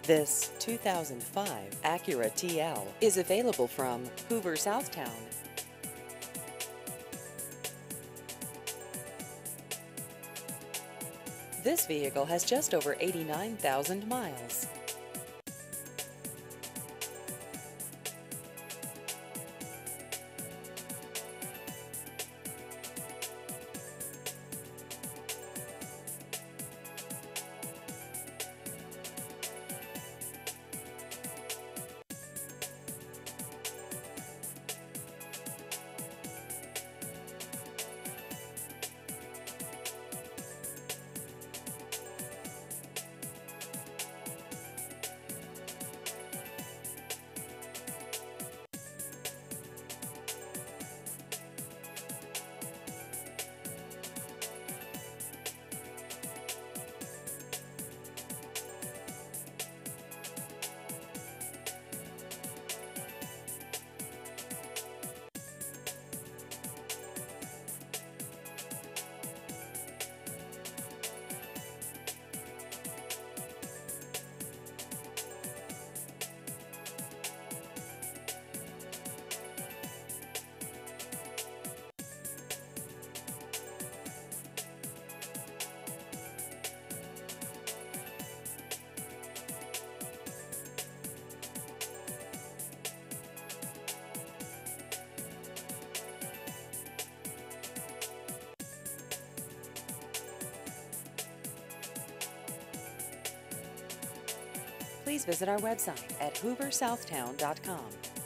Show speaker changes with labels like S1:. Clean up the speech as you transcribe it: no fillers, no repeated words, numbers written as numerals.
S1: This 2005 Acura TL is available from Hoover Southtown. This vehicle has just over 89,000 miles. Please visit our website at hooversouthtown.com.